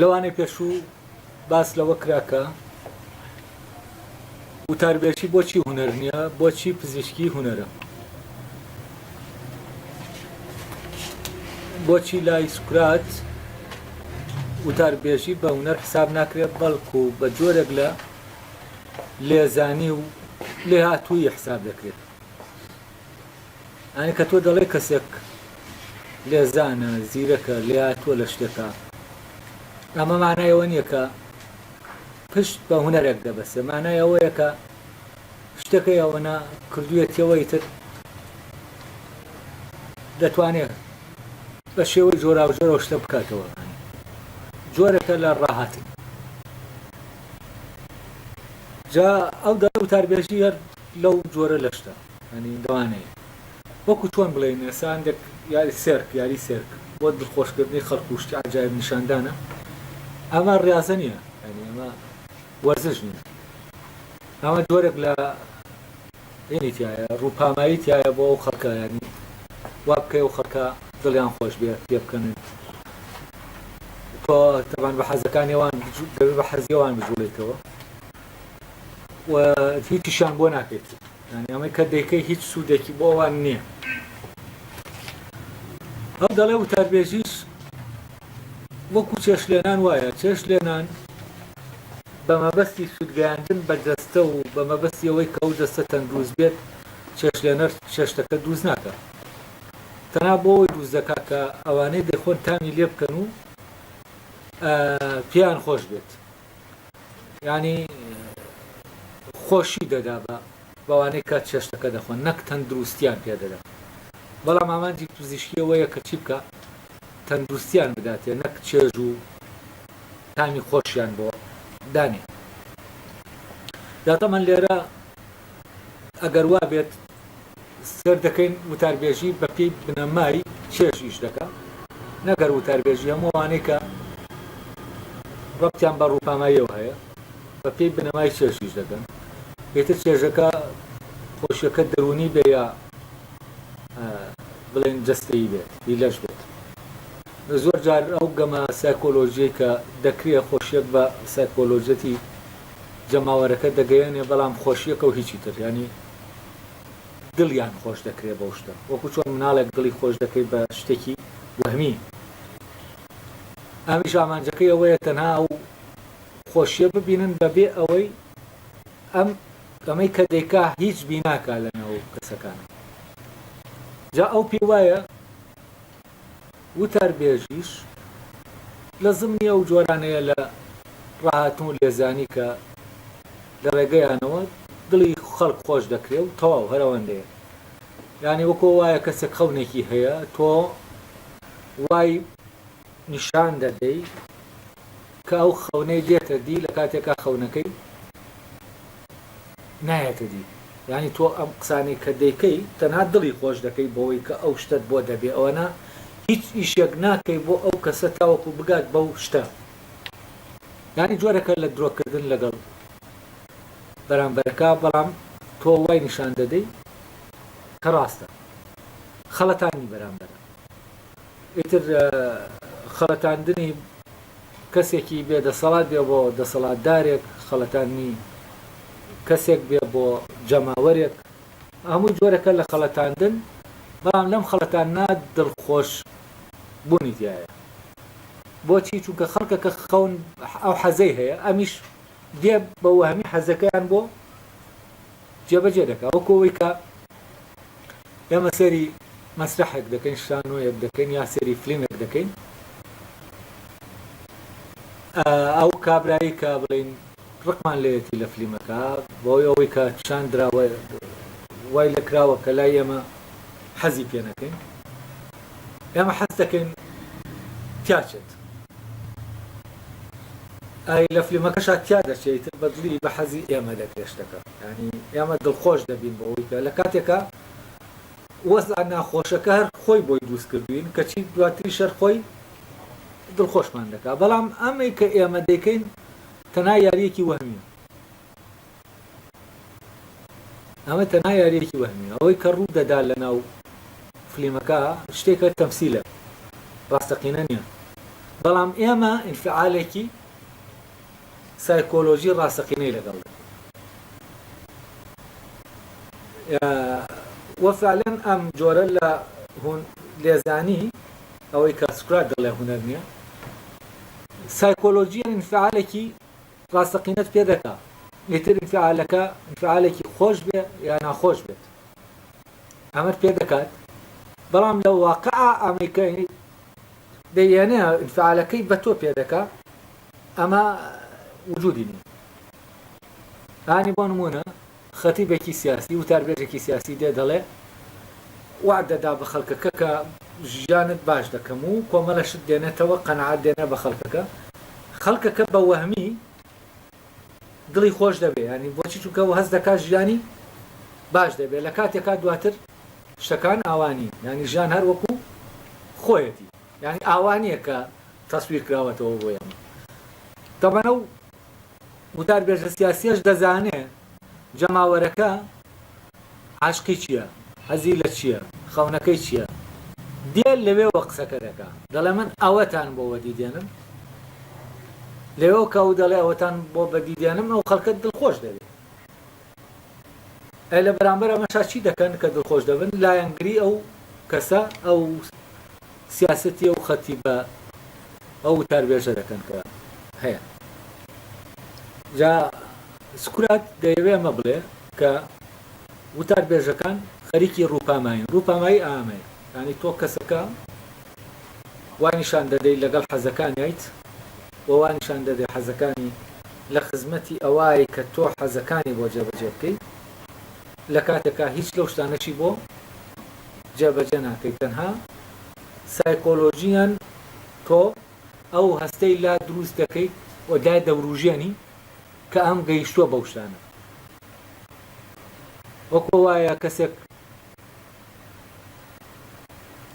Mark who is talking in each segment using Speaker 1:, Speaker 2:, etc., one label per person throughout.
Speaker 1: لەوانەی پێشوو باس لەوە کراکە وتاربێژی بۆچی هونەر نییە، بۆچی پزیشکی هونەرە، بۆچی لای سوکرات وتاربێژی بە هونەر حساب ناکرێت بەڵکو بە جۆرێک لە لێزانی و لێ هاتووی حساب دەکرێت. ئەنی کە تۆ دەڵێ کەسێک لێزانە زیرەکە لێ هاتووە لە شتێکە، ئەمە مانایەوە نییە کە پشت بە هونەرێک دەبەسێ، مانای ئەوەیە کە شتەکە ئەوەنە کردوویەتەوەی تر دەتوانێت بە شێوەی جۆراوجۆرەوە شتە بکاتەوە، جۆرەکە لە ڕاهاتی. جا ئەو دە وتاربێژی هەر لەو جۆرە لە شتە، ینی دەوانەیە وەکو چۆن بڵێن ئێستا هەندێک یاری سێرک بۆ دڵخۆشکردنی خەڵک و شتی عەجایب نیشاندانە، ئەمە ڕاستە نییە، ینی ئەمە وەرزش نییە، ئەمە جۆرێک لە تایە ڕووپامایی تایە بۆ ئەو خەڵکە، ینی وا بکەی و خەڵکە دڵیان خۆش بێت پێ بکەنن، تۆ تەبان بە حەزەکانیەوان دەبێت بە حەزیەوان بجوڵێتەوە و هیچیشان بۆ ناکەیت، ینی ئەمەی کە دەیکەی هیچ سوودێکی بۆ ئەوان نییە. ئەو دەڵێ وتاربێژیش وەکو چێشلێنان وایە، چێشلێنان بە مەبەستی سوودگەیاندن بە دەستە و بە مەبەستی ئەوەی کە ئەو دەستە تەندروست بێت، چێشلێنەر چێشتەکە دروست ناکە، تەنها بۆ ئەوەی دروست دەکات کە ئەوانەی دەخۆن تامی لێ بکەن و پێیان خۆش بێت، ینی خۆشی دەدا بەوانەی کات چێشتەکە دەخۆن، نەک تەندروستیان پێدەدا. بەڵام ئامانجی پزیشکی ئەوەیە کە چی بکە تەندروستیان بداتێ، نەک چێژ و تامی خۆشیان بۆ دانێ. داتە من لێرە ئەگەر وا بێت سەر دەکەین وتاربێژی بە پێی بنەمای چێژ ئیش دەکە، نەگەر وتاربێژی هەمووانەی کە ڕەبتیان بە ڕووپاماییەوە هەیە بە پێی بنەمای چێژ ئیش دەکەن، پێتر چێژەکە خۆشیەکە دەرونی بێ یا بڵێن جەستەیی بێت هیلەش بێت. زۆر جار ئەو گەمە سایکۆلۆژیی کە دەکرێت خۆشیەک بە سایکۆلۆژەتی جەماوەرەکە دەگەیەنێ، بەڵام خۆشیەکە و هیچی تر، ینی دڵیان خۆش دەکرێت بەو شتە، وەکو چۆن مناڵێک دڵی خۆش دەکەی بە شتێکی وەهمی، ئەمیش ئامانجەکەی ئەوەیە تەنها ئەو خۆشیە ببینن بەبێ ئەوەی ئەمەی کە دەیکا هیچ بیناکە لەناو کەسەکانە. جا ئەو پێ وایە وتاربێژیش لە زمنی ئەو جۆرانەیە لە ڕاهاتوو لێزانی کە لە ڕێگەیانەوە دڵی خەڵک خۆش دەکرێت و تەواو هەرەوەندەیە، ینی وەکو وایە کەسێک خەونێکی هەیە تۆ وای نیشان دەدەی کە ئەو خەونەی دێتە دی لە کاتێکا خەونەکەی نایەتە دی، ینی تۆ ئەم قسانەی کە دەیکەی تەنها دڵی خۆش دەکەی بەوەی کە ئەو شتت بۆ دەبێ، ئەوەنە هیچ ئیشێک ناکەی بۆ ئەو کەسە تاوەکو بگات بەو شتە، ینی جۆرەکە لە درۆکردن لەگەڵ بەرامبەرەکە، بەڵام تۆ وای نیشان دەدەی کە ڕاستە خەڵەتانی بەرامبەرە. ئیتر خەڵەتاندنی کەسێکی بێدەسەڵات بێ بۆ دەسەڵاتدارێک، خەڵەتانی کەسێک بێ بۆ جەماوەرێک، هەموو جۆرەکە لە خەڵەتاندن، بەڵام لەم خەڵەتانە دڵخۆش بوونی تایە. بۆچی؟ چونکە خەڵکەکە خەون ئەو حەزەی هەیە، ئەمیش دێ بە وەهمی حەزەکەیان بۆ جێبەجێ دەکات، وەکەوەی کە ئێمە سەری مەسرحێک دەکەین، شانۆیەک دەکەین یا سەری فلیمێک دەکەین، ئەو کابرایی کە بڵین ڕقمان لێتی لە فلیمەکە بۆی ئەوەی کە چاندراوە وای لە کراوە کە لای ئێمە حەزی پێ نەکەین، ئێمە حەز دەکەین تیاچێت، ئای لە فلیمەکەشا تیا دەچێت بەدڵی بە حەزی ئێمە دەکرێشتەکە، ینی ئێمە دڵخۆش دەبین بەوەی کە لە کاتێکە وەزع ناخۆشەکە هەر خۆی بۆی دروست کردوین کەچی دواتری شەر خۆی دڵخۆشمان دەکات، بەڵام ئەمەی کە ئێمە دەکەین تەنها یاریەکی وەهمیە، ئەمە تەنها یاریەکی وەهمیە، ئەوەی کە ڕوو دەدا لە ناو فلیمەکە شتێکە تەمسیلە، ڕاستەقینە نییە، بەڵام ئێمە ئینفعالێکی سایکۆلۆژی ڕاستەقینەی لەگەڵ وەفعلەن ئەم جۆرە لە لێزانی ئەوەی کە سکرات دەڵێ هونەر نییە سایکۆلۆژیە ئینفعالێکی ڕاستەقینەت پێ دەکا ئیتر ئینفعالێکی خۆش بێ یا ناخۆش بێت ئەمەت پێ دەکات بەڵام لە واقعا ئەمریکای دەیێنێ ئینفعالەکەی بە تۆ پێ دەکا ئەمە وجودی نیە ئانی بۆ نمونە خەتیبێکی سیاسی وتاربێژێکی سیاسی دێ دەڵێ وعد دەدا بە خەڵکەکە کە ژیانت باش دەکەم و کۆمەڵەشت دێنێتەوە قەنەعات دێنە بە خەڵکەکە بە وەهمی دڵی خۆش دەبێ ینی بۆچی چونکەەوە هەست دەکات ژیانی باش دەبێت لە کاتێکا دواتر شتەکان ئاوانی ینی ژیان هەر وەکو خۆیەتی ینی ئاوانیە کە تەسویر کراوەتەوە بۆ ئێمە تەمەنە و وتاربێژە سیاسیەش دەزانێ جەماوەرەکە عاشقی چییە حەزی لە چییە خەونەکەی چییە دێن لەوێەوە قسەکە دەکا دەڵێ من ئەوەتان بۆ وەدیدێنم لەوێ کە و دەڵێ ئەوەتان بۆ بەدیدێنم ئەو خەڵکت دڵخۆش دەبێت لە بەرامبەر ئەمەشا چی دەکەن کە دڵخۆش دەبن لایەنگری ئەو کەسە ئەو سیاسەتی ئەو خەتی بە ئەو وتاربێژە دەکەن کە هەیە جا سکرات دەیەوێ ئەمە بڵێ کە وتاربێژەکان خەریکی ڕووپامایی ئامەیە ینی تۆ کەسەکە وانیشان دەدەی لەگەڵ حەزەکانیت وانیشان دەدەی حەزەکانی لە خزمەتی ئەوای کە تۆ حەزەکانی بۆ جێبەجێ بکەیت لە کاتێکا هیچ لەو شتانەشی بۆ جێبەجێ ناکەیت تەنها سایکۆلۆژیان تۆ ئەو هەستەی لا دروست دەکەیت و لای دەوروژێنی کە ئەم گەیشتووە بەو شتانە وەکو وایە کەسێک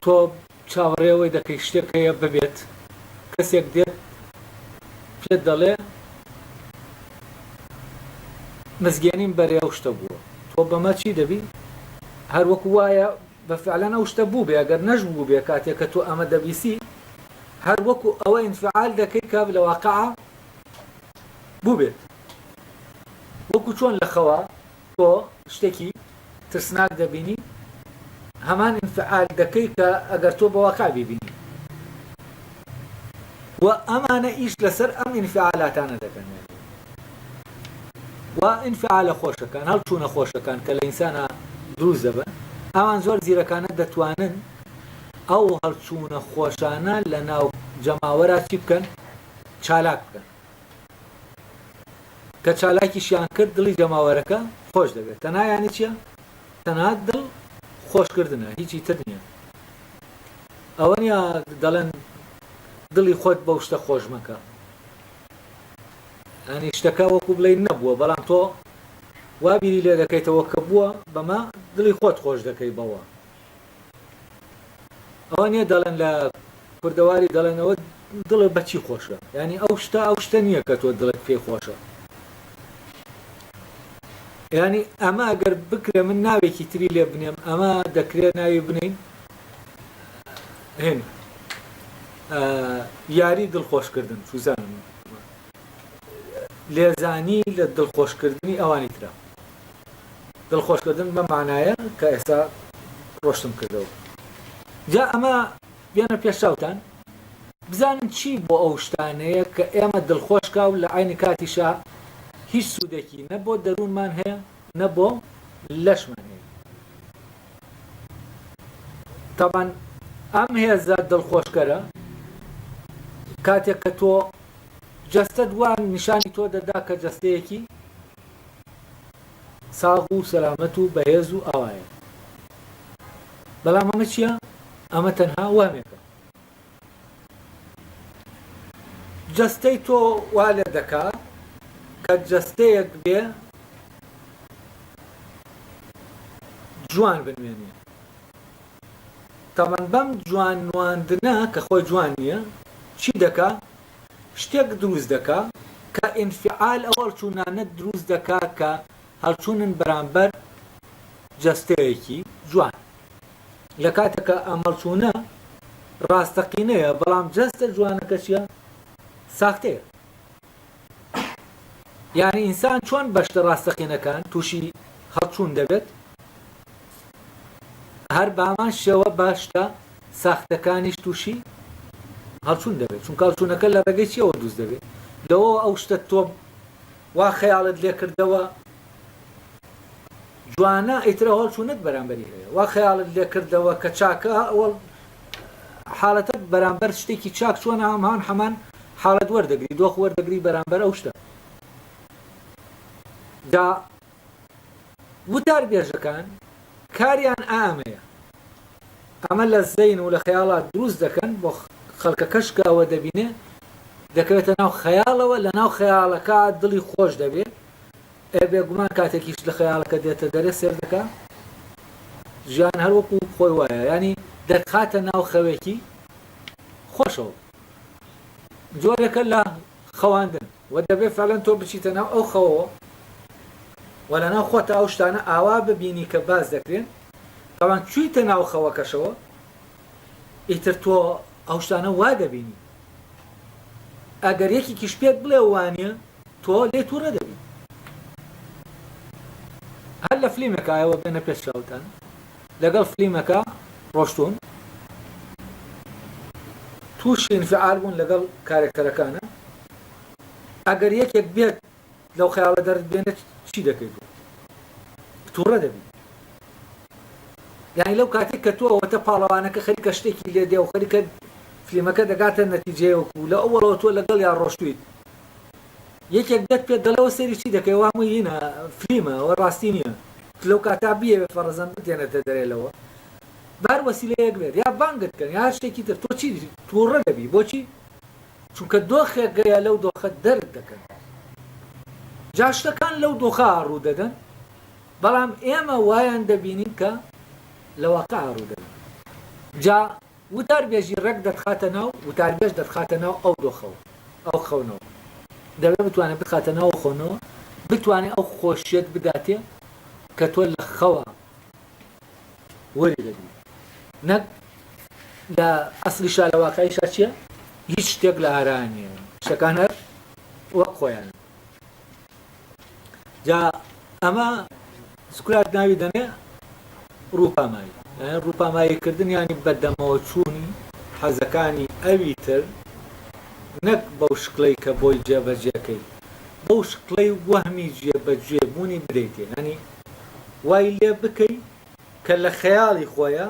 Speaker 1: تۆ چاوەڕێەوەی دەکەی شتێک هەیە ببێت کەسێک دێت پێت دەڵێ مزگێنیم بەرێ شتە بووە تۆ بەمە چی دەبی هەر وەکو وایە بەفعلەن ئەو شتە بوو بێ ئەگەر نەژبوو بێ کاتێک کە تۆ ئەمە دەبیسی هەر وەکو ئەوە ئینفعال دەکەی کە لە واقعا بوو بێت وەکو چۆن لە خەوا تۆ شتێکی ترسناک دەبینی هەمان ئینفعال دەکەی کە ئەگەر تۆ بە واقع ببینی و ئەمانە ئیش لەسەر ئەم ئینفعالاتانە دەکەن و ئینفعالە خۆشەکان هەڵچوونە خۆشەکان کە لە ئینسانە دروست دەبن ئەوان زۆر زیرەکانە دەتوانن ئەو هەڵچوونە خۆشانە لە ناو جەماوەرە چی بکەن چالاک بکەن کە چالاکیشیان کرد دڵی جەماوەرەکە خۆش دەبێت تەنها یانی چییە تەنها دڵ خۆشکردنە هیچی تر نییە ئەوە نیە دەڵێن دڵی خۆت بەو شتە خۆش مەکە ئەنی شتەکە وەکو بڵێ نەبووە بەڵام تۆ وابیری لێ دەکەیتەوە کە بووە بەمە دڵی خۆت خۆش دەکەی بەوە ئەوە نییە دەڵێن لە کوردەواری دەڵێنەوە دڵە بەچی خۆشە ینی ئەو شتە نییە کە تۆ دڵت پێی خۆشە ینی ئەمە ئەگەر بکرێ من ناوێکی تری لێ بنێم ئەمە دەکرێت ناوی بنین هێن یاری دڵخۆشکردن سوزانم لێزانی لە دڵخۆشکردنی ئەوانی ترە دڵخۆشکردن بە معنایە کە ئێستا ڕۆشتم کردەوە جا ئەمە بێنە پێشاوتان بزانن چی بۆ ئەو شتانەیە کە ئێمە دڵخۆشکا و لە عینی کاتیشا هیچ سوودێکی نە بۆ دەروونمان هەیە نە بۆ لەشمان هەیە تاوان ئەم هێزە دڵخۆشکەرە کاتێک کە تۆ جەستە دوان نیشانی تۆ دەدا کە جەستەیەکی ساغ و سەلامەت و بەهێز و ئەوایە بەڵام ئەمە چییە؟ ئەمە تەنها وامێکە جەستەی تۆ وا لێ دەکا کە جەستەیەک بێ جوان بنوێنێ تەمەن بەم جوانواندنە کە خۆی جوان نییە چی دەکا؟ شتێک دروست دەکا کە ئینفعال ئەو هەڵچوونانە دروست دەکا کە هەڵچوونن بەرامبەر جەستەیەکی جوان لە کاتێکە ئەم هەڵچوونە ڕاستەقینەیە بەڵام جەستە جوانەکە چیە؟ ساختەیە. یعنی ئینسان چۆن بەشتە ڕاستەقینەکان تووشی هەڵچوون دەبێت، هەر بامان شێوە باشتە ساختەکانیش تووشی هەڵچوون دەبێت، چونکە هەڵچوونەکە لە ڕێگەی چیەوە دروست دەبێت؟ لەوە ئەو شتە تۆ وا خەیاڵت لێ کردەوە جوانە ئیترە هەڵچوونت بەرامبەری هەیە، وا خەیاڵت لێ کردەوە کە چاکە ئەوڵ حاڵەتە بەرامبەر شتێکی چاک چۆن هەمان حاڵەت وەردەگری دۆخ وەردەگری بەرامبەر ئەو شتە. دا وتار بێژەکان کاریان ئامەیە، ئەمە لە زەین و لە خەیاڵات دروست دەکەن بۆ خەڵکە کەشکەوە دەبینێ دەکەوێتە ناو خەیاڵەوە، لە ناو خەیاڵەکە دڵی خۆش دەبێت، بێگومان کاتێکیش لە خەیاڵەکە دێتە دەرێ سێر دەکە ژیان هەروەکو خۆی وایە، ینی دەتخاتە ناو خەوێکی خۆشەوە. جۆرێکە لە خەواندن و دەبێت فعلەن تۆ بچیتە ناو ئەو خەوەوە و لە ناو خۆتە ئەو شتانە ئاوا ببینی کە باز دەکرێن، تاوان چوویتە ناو خەوەکەشەوە ئیتر تۆ ئەو شتانە وا دەبینی، ئەگەر یەکێکیش پێت بڵێ وانە تۆ لێ تووڕە دەبی. هەر لە فلیمەکە ئەوە بێنە پێش چاوتان لەگەڵ فلیمەکە ڕۆشتون تووشی انفعال بوون لەگەڵ کارێکتەرەکانە، ئەگەر یەکێک بێت لەو خەیاڵە دەرت بێنێت چی دەکەیت؟ تووڕە دەبی. یعنی لەو کاتێک کە تۆ ئەوەتە پاڵەوانەکە خەریکە شتێکی لێ دێ و خەریکە فلیمەکە دەگاتە نەتیجەیەوەکو لە ئەوڵەوە تۆ لەگەڵ یان ڕۆشتویت یەکێک دەت پێت دەڵەوە سەری چی دەکەی وامووی هینە فلیمە ئەوە ڕاستی نییە، لەو کاتا بیێ فەرەزەن بتێنێتە دەرێلەوە بار وەسیلەیەک بێت یا بانگت کەن یا شتێکی تر تۆ چی تووڕە دەبی. بۆچی؟ چونکە دۆخێک گەیە لەو دۆخە دەرد دەکەن، جا شتەکان لەو دۆخە ڕوو دەدەن، بەڵام ئێمە وایان دەبینین کە لە واقع ڕوو دەدەن. جا وتاربێژی ڕێک دەتخاتە ناو وتاربێژ دەتخاتە ناو ئەو دۆخەوە ئەو خەونەوە، دەبێت بتوانێت بخاتە ناو خۆنەوە، بتوانێت ئەو خۆشیەت بداتێ کە تۆ لە خەوە وەری دەبی. نەک لە ئەسلی شا لە واقعیشا چییە؟ هیچ شتێک لە ئارانیە، شەکان هەر وەک خۆیان. جا ئەمە سکولات ناوی دەنێ ڕووپامایی، ڕووپاماییکردن ینی بەردەمەوە چوونی حەزەکانی ئەوی تر نەک بەو شکڵەی کە بۆی جێبەجێەکەی، بەو شکڵەی وەهمی جێبەجێبوونی بدەیتێ، ینی وای لێ بکەی کە لە خەیاڵی خۆیە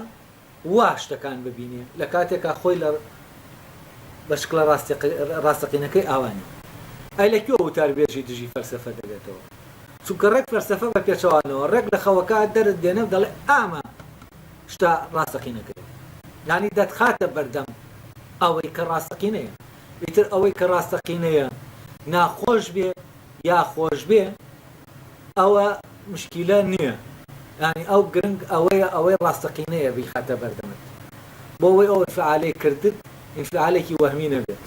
Speaker 1: وا شتەکان ببینێ لە کاتێکا خۆی لە بە شکڵە ڕاستەقینەکەی ئاوانی. ئەی لەکوێ وتاربێژی دژی فەلسەفە دەبێتەوە؟ چونکە ڕێک فەلسەفە بە پێچەوانەوە ڕێک لە خەوەکە دەرت دێنە و دەڵێ ئامە شتا ڕاستەقینەکەی، یعنی دەتخاتە بەردەم ئەوەی کە ڕاستەقینەیە. ئیتر ئەوەی کە ڕاستەقینەیە ناخۆش بێ یا خۆش بێ ئەوە مشکیلە نییە، ینی ئەو گرنگ ئەوەی ڕاستەقینەیە بیخاتە بەردەمت، بۆ ئەوەی ئەو انفعالەی کردت انفعالێکی وەهمی نەبێت،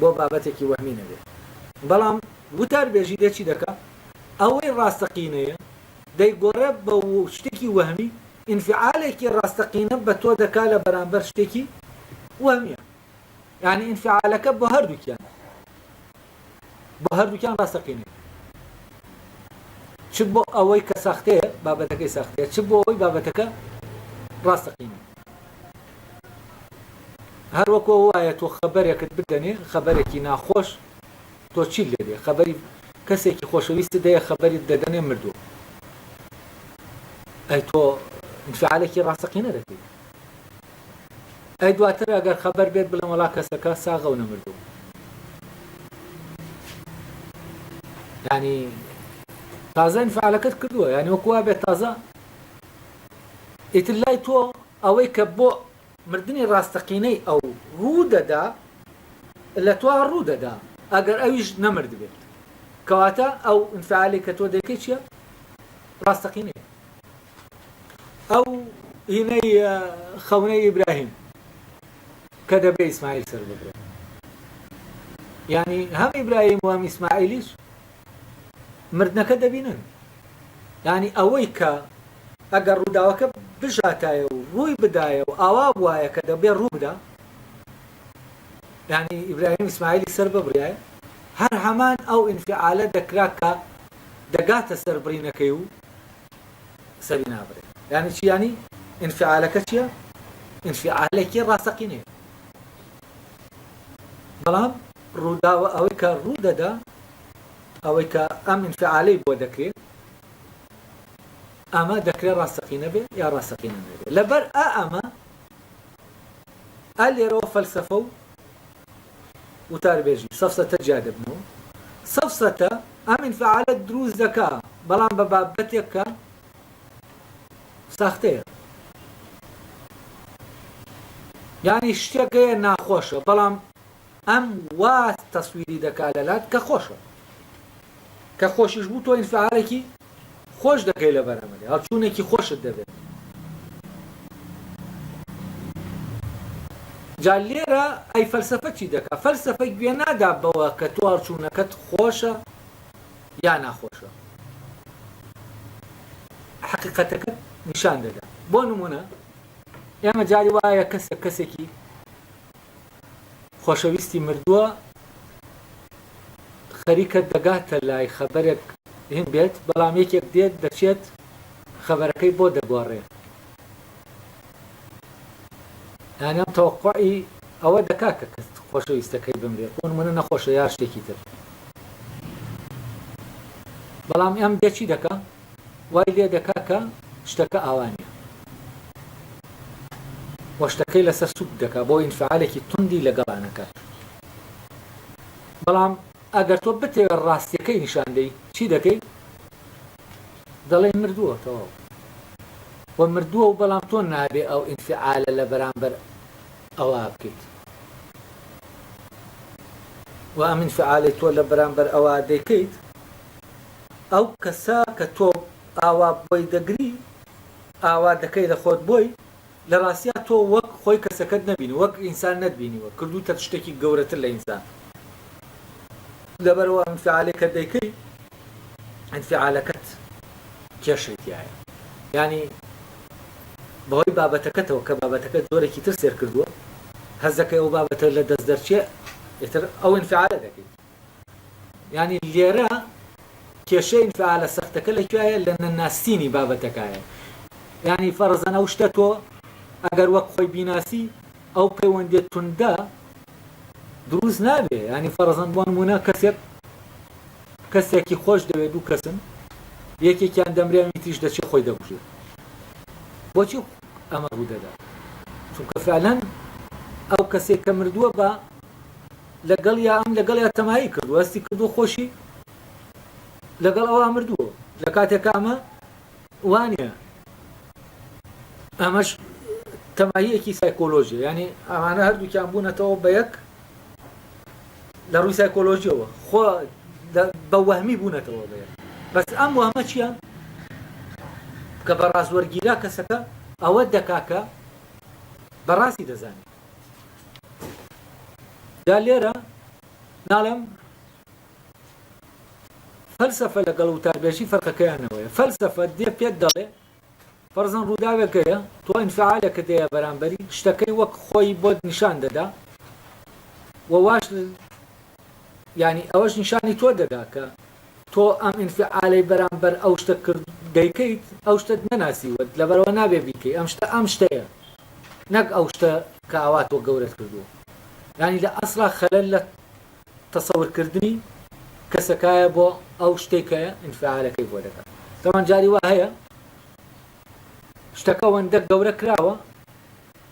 Speaker 1: بۆ بابەتێکی وەهمی نەبێت. بەڵام وتاربێژی دێ چی دەکات؟ ئەوەی ڕاستەقینەیە دەیگۆڕێ بە شتێکی وەهمی، انفعالێکی ڕاستەقینە بە تۆ دەکا لە بەرامبەر شتێکی وەهمیە، یعنی انفعالەکە بۆ هەردووکیان ڕاستەقینەیە، چ بۆ ئەوەی کە ساختەیە بابەتەکەی ساختەیە، چ بۆ ئەوەی بابەتەکە ڕاستەقینە. هەروەکو وایە تۆ خەبەرێکت بدەنێ خەبەرێکی ناخۆش تۆ چی لێ دێ؟ خەبەری کەسێکی خۆشەویست دەیە خەبەری دەدەنێ مردووە، ئەی تۆ انفعالێکی ڕاستەقینە دەکەیت. ئەی دواتر ئەگەر خەبەر بێت بڵێ وەڵا کەسەکە ساغە و نەمردووە، ینی تازە انفعالەکەت کردووە، ینی وەکووا بێت تازە ئیتر لای تۆ ئەوەی کە بۆ مردنی ڕاستەقینەی ئەو ڕوو دەدا لە تۆ ڕوو دەدا ئەگەر ئەویش نەمرد بێت، کەواتە ئەو انفعالی کە تۆ دەکەی چییە؟ ڕاستەقینەیە. ئەو هینەی خەونەی ئیبراهیم کە دەبێ ئیسماعیل سەر ببرێت، ینی هەم ئیبراهیم و هەم ئیسماعیلیش مردنەکە دەبینن، ینی ئەوەی کە ئەگەر ڕووداوەکە بژاتایە و ڕووی بدایە و ئاوا بواە کە دەبێ ڕوو بدا يعني ئیبراهیم ئیسماعیلی سەر ببڕایە هەر هەمان ئەو ئینفعالە دەکرا کە دەگاتە سەر برینەکەی و سەری نابڕێ یعنی چی ینی ئینفعالەکە چییە ئینفعالێکی ڕاستەقینەیە بەڵام ڕووداوە ئەوەی کە ڕوو دەدا ئەوەی کە ئەم ئینفعالەی بۆ دەکرێت ئەمە دەکرێت ڕاستەقینە بێ یا ڕاستەقینە نەبێت لەبەر ئەمە لێرەوە فەلسەفە و وتاربێژی سەفسەتە جیا دەبنەوە سەفسەتە ئەم ئینفعالە دروست دەکا بەڵام بە بابەتێک کە ساختەیە یعنی شتێکەیە ناخۆشە بەڵام ئەم وا تەسویری دەکا لەلات کە خۆشە کە خۆشیش بوو تۆ ئینفعالێکی خۆش دەکەی لە بەرەمەدە هەڵچوونێکی خۆشت دەبێت جا لێرە ئەی فەلسەفە چی دەکا فەلسەفە گوێ نادا بەوە کە تۆ هەڵچوونەکەت خۆشە یا ناخۆشە حقیقەتەکەت نیشان دەدا بۆ نمونە ئێمە جاری وایە کەسێکی خۆشەویستی مردووە خەریکە دەگاتە لای خەبەرێک هین بێت بەڵام یەکێک دێت دەچێت خەبەرەکەی بۆ دەگۆڕێ یعنی ئەم تەوەقوعی ئەوە دەکا کە کەس خۆشەویستەکەی بمرێت بۆ نمونە نەخۆشە یا شتێکی تر بەڵام ئەم دێکی دەکا وای لێ دەکا کە شتەکە ئاوانیە وە شتەکەی لەسەر سوک دەکا بۆ ئینفعالێکی توندی لەگەڵانەکە بەڵام ئەگەر تۆ بتێوە ڕاستیەکەی نیشاندەی چی دەکەی دەڵێ مردووە تەواو و مردووە و بەڵام تۆ نابێ ئەو ئینفعالە لە بەرامبەر ئەوە بکەیت و ئەم ئینفعالی تۆ لە بەرامبەر ئەوە دەکەیت ئەو کەسا کە تۆ ئاوا بۆی دەگری ئاوا دەکەی لە خۆت بۆی لە ڕاستیا تۆ وەک خۆی کەسەکەت نەبینی وەک ئینسان نەتبینیوە کردوتە شتێکی گەورەتر لە ئینسان لەبەرەوە ئینفعالێکە دەیکەی ئینفعالەکەت کێشێتیایە یعنی بەهۆی بابەتەکەتەوە کە بابەتەکەت زۆرێکی تر سێر کردووە هەز دەکەی ئەو بابەتە لە دەست دەرچێ ئێتر ئەو ئینفعالە دەکەیت یعنی لێرە کێشەی ئینفعالە سەختەکە لەکوایە لە نەناسینی بابەتەکایە یعنی فەرزەن ئەو شتە تۆ ئەگەر وەک خۆی بیناسی ئەو پەیوەندێت توندا دروست نابێ ینی فەرزەن بۆ نمونە کەسێکی خۆش دەوێت دوو کەسن یەکێکیان دەمرێمی تریش دەچێت خۆی دەکوژێت بۆچی ئەمە ڕوو دەدا چونکە فعلەن ئەو کەسێک کە مردووە بە لەگەڵ یا ئەم لەگەڵ یا تەمایی کردو هەستی کردو خۆشی لەگەڵ ئەوە مردووە لە کاتێکە ئەمە وانە ئەمەش تەماییەکی سایکۆلۆژیە ینی ئەمانە هەردووکیان بوونەتەوە بە یەک لە ڕووی سایکۆلۆژیەوە خۆ بە وەهمی بوونەتەوە بە یەک بەس ئەم وەهمە چییە کە بەڕاست وەرگیرا کەسەکە ئەوە دەکاکە بەڕاستی دەزانێت دا لێرە ناڵێم فەلسەفە لەگەڵ وتاربێژی فەرقەکەیانەوەیە فەلسەفە دێ پێت دەڵێ فەرزەن ڕووداوێکەیە تۆ ئینفعالێکە دەیە بەرامبەری شتەکەی وەک خۆی بۆت نیشان دەدا و واش ینی ئەوەش نیشانی تۆ دەدا کە تۆ ئەم ئینفعالەی بەرامبەر ئەو شتە کرد دەیکەیت ئەو شتت نەناسیوت لەبەرەوە نابێ بیکەی ئەم شتەیە نەک ئەو شتە کە ئاوا تۆ گەورەت کردووە ینی لە ئەسڵا خەلەل لە تەسەورکردنی کەسەکایە بۆ ئەو شتێکەیە ئینفعالەکەی بۆ دەکات تەمان جاری وا هەیە شتەکە وەندە گەورە کراوە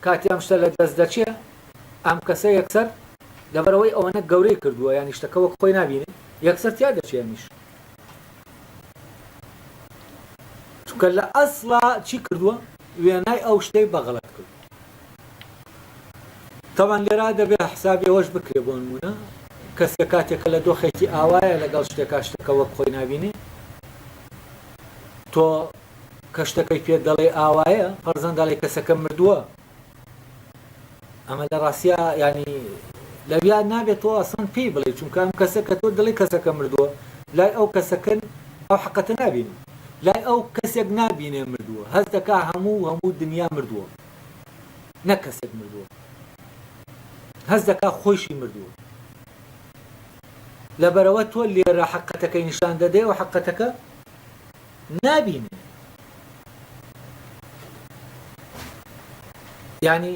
Speaker 1: کاتی ئەم شتە لە دەست دەچێ ئەم کەسە یەکسەر لەبەرەوەی ئەوەنە گەورەی کردووە ینی شتەکە وەک خۆی نابینێ یەکسەر تیا دەچێ ئەمیش چونکە لە ئەسڵا چی کردووە وێنای ئەو شتەی بەغەڵەت کرد تەوان لێرا دەبێ حسابی ئەوەش بکرێ بۆ نمونە کەسێک کاتێکە لە دۆخێکی ئاوایە لەگەڵ شتێکا شتەکە وەک خۆی نابینێ تۆ کە شتەکەی پێ دەڵێ ئاوایە فەرزەن دەڵێ کەسەکە مردووە ئەمە لە ڕاستیا ینی لەویان نابێت تۆ ئەسڵەن پێی بڵێ چونکە ئەم کەسە کە تۆ دڵی کەسەکە مردووە لای ئەو کەسەکەن ئەو حەقەتە نابینی لای ئەو کەسێک نابینێ مردووە هەست دەکا هەموو دنیا مردووە نەک کەسێک مردووە هەز دەکا خۆشی مردووە لەبەرەوە تۆ لێرە حەقەتەکەی نیشان دەدەی و حەقەتەکە نابینێ یعنی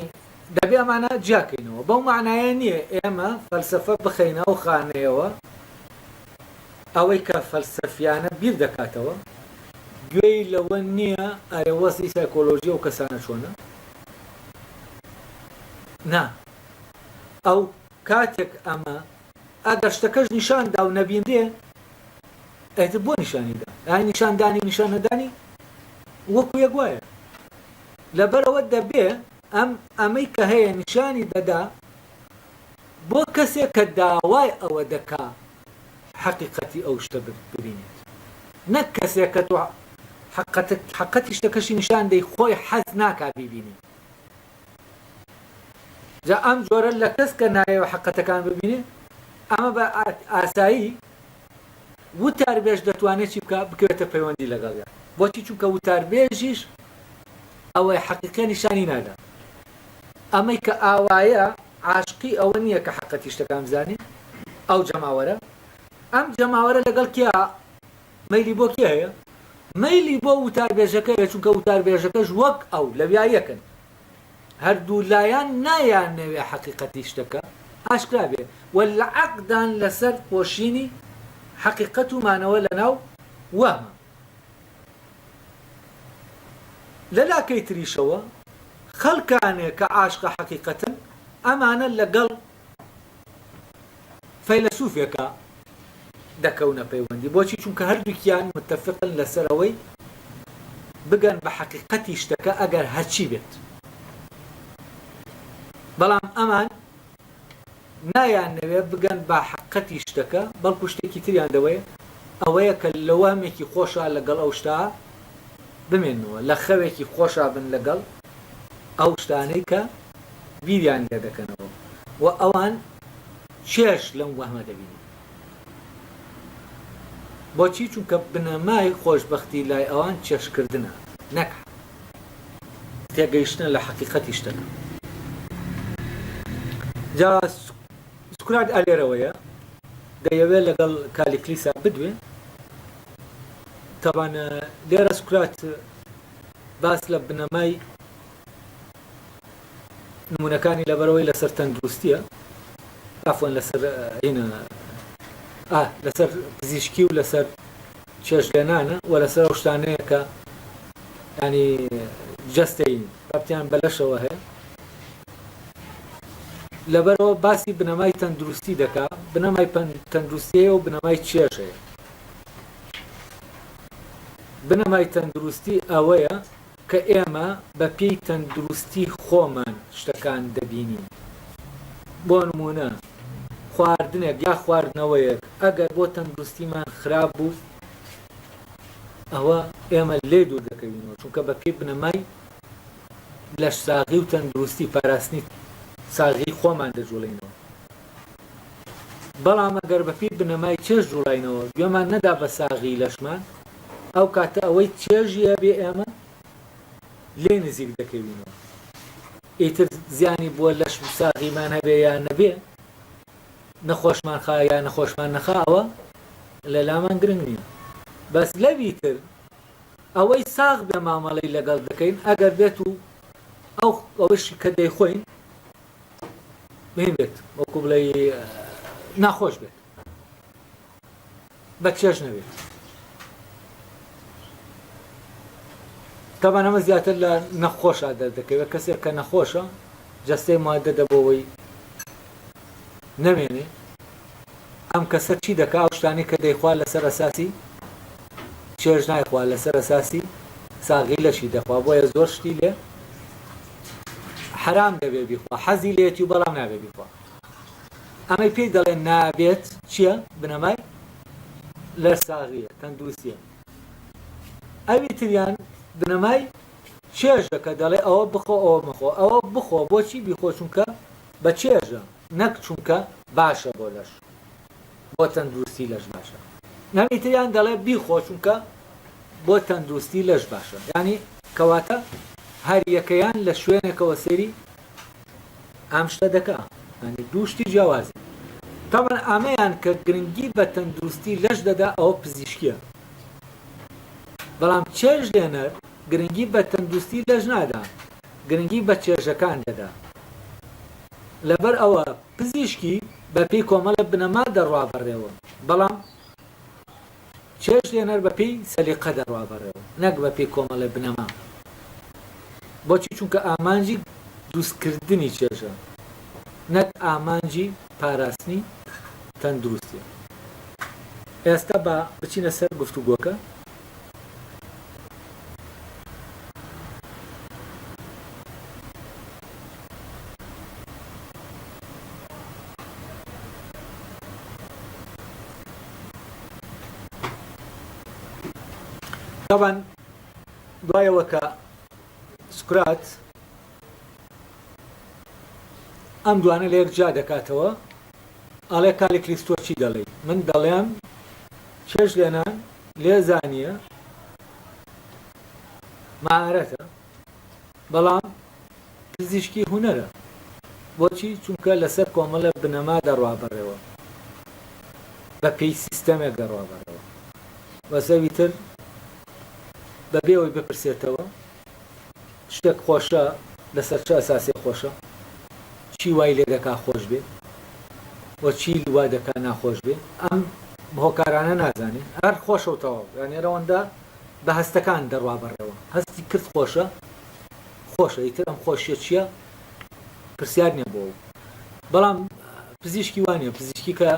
Speaker 1: دەبێ ئەمانە جیاکەینەوە بەو معنایە نییە ئێمە فەلسەفە بخەینە و خانەیەوە ئەوەی کە فەلسەفیانە بیر دەکاتەوە گوێی لەوە نییە ئەرێ وەستی سایکۆلۆژیە و کەسانە چۆنە نا ئەو کاتێک ئەمە ئەگەر شتەکەش نیشاندا و نەبیندێ ئەیتر بۆ نیشانیدا ئای نیشاندانی نیشانەدانی وەکو یەک وایە لەبەرەوە دەبێ ئەمەی کە هەیە نیشانی دەدا بۆ کەسێک کە داوای ئەوە دەکا حەقیقەتی ئەو شتە ببینێت نەک کەسێک کە تۆ حەقەتی شتەکەشی نیشان دەی خۆی حەز ناکا بیبینی جا ئەم جۆرە لە کەس کە نایەوە حەقەتەکان ببینێ ئەمە بە ئاسایی وتاربێژ دەتوانێت چی بکە بکرێتە پەیوەندی لەگەڵیا بۆچی چونکە وتاربێژیش ئەوەی حەقیقە نیشانی نادا ئەمەی کە ئاوایە عاشقی ئەوە نییە کە حەقەتی شتەکان بزانێ ئەو جەماوەرە ئەم جەماوەرە لەگەڵ کیا مەیلی بۆ کێ هەیە مەیلی بۆ وتاربێژەکەیە چونکە وتاربێژەکەش وەک ئەو لەویایەکەن هەردوو لایەن نایانەوێ حەقیقەتی شتەکە ئاشکرا بێ و لە عەقدان لەسەر پۆشینی حەقیقەت و مانەوە لەناو وەمە لە لاکەی تریشەوە خەڵکانێک کە عاشقە حەقیقەتن ئەمانە لەگەڵ فەیلسوفێکە دەکەونە پەیوەندی بۆچی چونکە هەردووکیان متفقن لەسەرەوەی بگەن بە حەقیقەتی شتەکە ئەگەر هەرچی بێت بەڵام ئەمان نایانەوێ بگەن بە حەقیقەتی شتەکە بەڵکو شتێکی تریان دەوەیە ئەوەیە کە لە وامێکی خۆشە لەگەڵ ئەو شتا بمێنەوە لە خەوێکی خۆشە بن لەگەڵ ئەو شتانەی کە بیریان لێ دەکەنەوە و ئەوان چێش لەم وەهمە دەبینی بۆچی چونکە بنەمای خۆشبەختی لای ئەوان چێشکردنە نەک تێگەیشتن لە حەقیقەتی شتەکە جا سکرات ئەلێرەوەیە دەیەوێت لەگەڵ کالیکلیسا بدوێ تەبان لێرە سکرات باس لە بنەمای نمونەکانی لەبەرەوەی لەسەر تەندروستیە ئافۆن لەسەر هینە لەسەر پزیشکی و لەسەر چێژلێنانە و لەسەر ئەو شتانەیە کە ینی جەستەی بابتیان بەلەشەوە هەیە لەبەرەوە باسی بنەمای تەندروستی دەکا بنەمای تەندروستیە و بنەمای چێژەیە بنەمای تەندروستی ئەوەیە کە ئێمە بە پێی تەندروستی خۆمان شتەکان دەبینین بۆ نمونە خواردنێک یا خواردنەوەیەک ئەگەر بۆ تەندروستیمان خراپ بوو ئەوە ئێمە لێ دوور دەکەوینەوە چونکە بە پێی بنەمای لە ساغی و تەندروستی پاراستنی ساغی خۆمان دەجوڵینەوە بەڵام ئەگەر بە پێی بنەمای چێژ جوڵاینەوە گوێمان نەدا بە ساغی لەشمان ئەو کاتە ئەوەی چێژیە بێ ئێمە لێ نزیک دەکەوینەوە ئیتر زیانی بووە لەش ساغیمان هەبێ یان نەبێ نەخۆشمان خا یان نەخۆشمان نەخاوە لە لامان گرنگ نییە بەس لەویتر ئەوەی ساغ بێ مامەڵەی لەگەڵ دەکەین ئەگەر بێت و ئەوەشی کە دەیخۆین مهم بێت وەکو بڵێ ناخۆش بێت بە چێژ نەبێت تەبان ئەمە زیاتر لە نەخۆشە دەردەکەوێت کەسێک کە نەخۆشە جەستەی مادە دەبەوەی نەمێنێ ئەم کەسە چی دەکا ئەو شتانی کە دەیخوا لەسەر ئەساسی چێژ نایخوا لەسەر ئەساسی ساغی لەشی دەخوا بۆیە زۆر شتی لێ حرام دەبێ بیخوا حەزی لێتی و بەڵام نابێ بیخوا ئەمەی پێی دەڵێن نابێت چییە بنەمای لەر ساغیە تەندروستیە ئەوی تریان بنەمای چێژە کە دەڵێ ئەوە بخۆ ئەوە مەخۆ ئەوە بخۆ بۆچی بیخۆ چونکە بە چێژە نەک چونکە باشە بۆ لەش بۆ تەندروستی لەش باشە ئەوی تریان دەڵێ بیخۆ چونکە بۆ تەندروستی لەش باشە یعنی کەواتە هەر یەکەیان لە شوێنێکەوە سەیری ئەم شتە دەکا ینی دووشتی جیاوازی تاوان ئامەیان کە گرنگی بە تەندروستی لەش دەدا ئەوە پزیشکیە بەڵام چێژ لێنەر گرنگی بە تەندروستی لەش نادا گرنگی بە چێژەکان دەدا لەبەر ئەوە پزیشکی بە پێی کۆمەڵە بنەما دەڕوا بەڕێوە بەڵام چێژ لێنەر بە پێی سەلیقە دەڕوا بەڕێوە نەک بە پێی کۆمەڵە بنەما بۆچی چونکە ئامانجی دروستکردنی چێژە نەک ئامانجی پاراستنی تەندروستیە ئێستا بە بچینە سەر گفتوگۆکە طبعا دوایەوە کە سوکرات ئەم دوانە لە یەک جا دەکاتەوە ئەڵێ کالیکلیس تۆ چی دەڵێ من دەڵێم چێژ لێنان لێزانیە مهارەتە بەڵام پزیشکی هونەرە بۆچی چونکە لەسەر کۆمەڵە بنەما دەڕوا بەڕێوە بە پێی سیستەمێک دەڕوا بەڕێوە بەسەوی تر بەبێ ئەوی بپرسێتەوە شتێک خۆشە لەسەر چه ئەساسی خۆشە چی وای لێ دەکا خۆش بێ وە چی وا دەکا ناخۆش بێ ئەم هۆکارانە نازانێت هەر خۆشەوتەوە یانێرەوەندا بە هەستەکان دەڕوا بەڕێوە هەستی کرد خۆشە خۆشە ئیتر ئەم خۆشیە چییە پرسیار نییە بۆ بەڵام پزیشکی وانە پزیشکی کە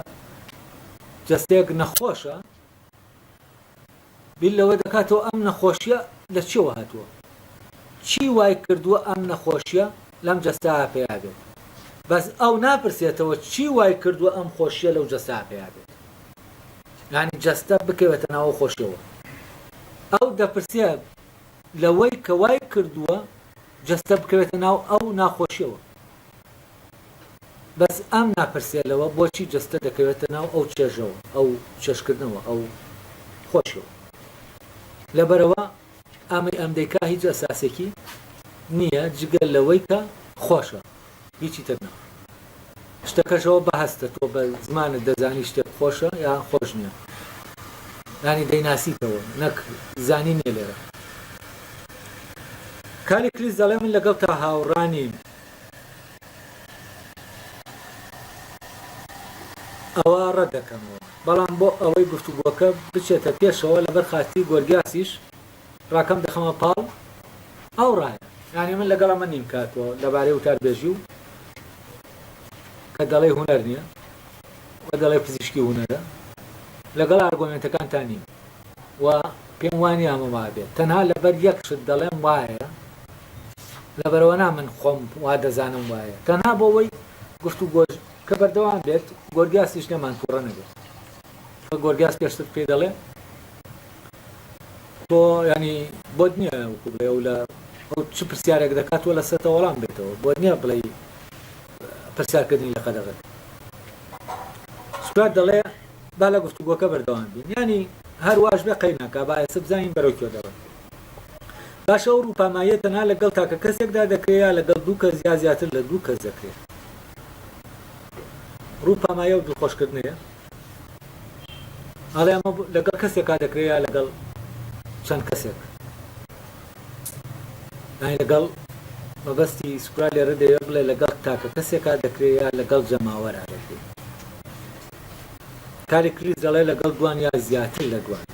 Speaker 1: جەستەیەک نەخۆشە بیل لەوە دەکاتەوە ئەم نەخۆشیە لە چێوە هاتووە چی وای کردووە ئەم نەخۆشیە لەم جەستا پێیا بێت بەس ئەو ناپرسێتەوە چی وای کردووە ئەم خۆشیە لەو جەستا پێیا بێت یعنی جەستە بکەوێتە ناوە خۆشیەوە ئەو دەپرسێ لەوەی کە وای کردووە جەستە بکەوێتە ناو ئەو ناخۆشیەوە بەس ئەم ناپرسێلەوە بۆچی جەستە دەکەوێتە ناو ئەو چێژەوە ئەو چێشکردنەوە ئەو خۆشەوە لەبەرەوە ئەمەی ئەم دەیکا هیچ ئەساسێکی نییە جگەل لەوەی کە خۆشە هیچی تر نە شتەکەشەوە بەهەستە تۆ بە زمانت دەزانی شتێک خۆشە یان خۆش نییە یانی دەیناسیتەوە نەک زانی نییە لێرە کالیکلیس دەڵێ من لەگەڵ تا هاوڕانی ئەوە ڕەت دەکەمەوە بەڵام بۆ ئەوەی گفتوگۆکە بچێتە پێشەوە لەبەر خاتی گۆرگاسیش ڕاکەم دەخەمە پاڵ ئەو ڕایە یعنی من لەگەڵ ئەمە نیم کاتەوە لەبارەی وتاربێژی و کە دەڵێ هونەر نییە و دەڵێ پزیشکی هونەرە لەگەڵ ئارگۆمنتەکانتان نیم و پێم وانی ئەمە وا بێت تەنها لەبەر یەک شت دەڵێم وایە لەبەرەوە نا من خۆم وا دەزانم وایە تەنها بۆ ئەوەی گفتوگۆ کە بەردەوام بێت گۆرگاسیش لێمان تووڕە نەبێت گۆرگاس پێشتر پێ دەڵێ تۆ ینی بۆت نییە وەکو بڵێ و لە ئەو چ پرسیارێک دەکات وە لە سەرتە وەڵام بێتەوە بۆت نییە بڵێ پرسیارکردنی لە قەدەغەت سوکات دەڵێ با لە گفتوگۆکە بەردەوام بین ینی هەر واش بێ قەی ناکا باەسە بزانین بەرەو کێ دەڕێت باشە ئەو ڕووپاماییە تەنها لەگەڵ تاکە کەسێکدا دەکرێت لەگەڵ دوو کەس یا زیاتر لە دوو کەس دەکرێت ڕووپامایە و دڵخۆشکردنەیە ئەڵێ ئەمە لەگەڵ کەسێکا دەکرێت لەگەڵ چەند کەسێک لەگەڵ مەبەستی سوکرا لێرە دەوێت بڵێ لەگەڵ تاکە کەسێکا دەکرێت لەگەڵ جەماوەرا دەکرێت کالیکلیس دەڵێ لەگەڵ دوان یا زیاتر لە دوان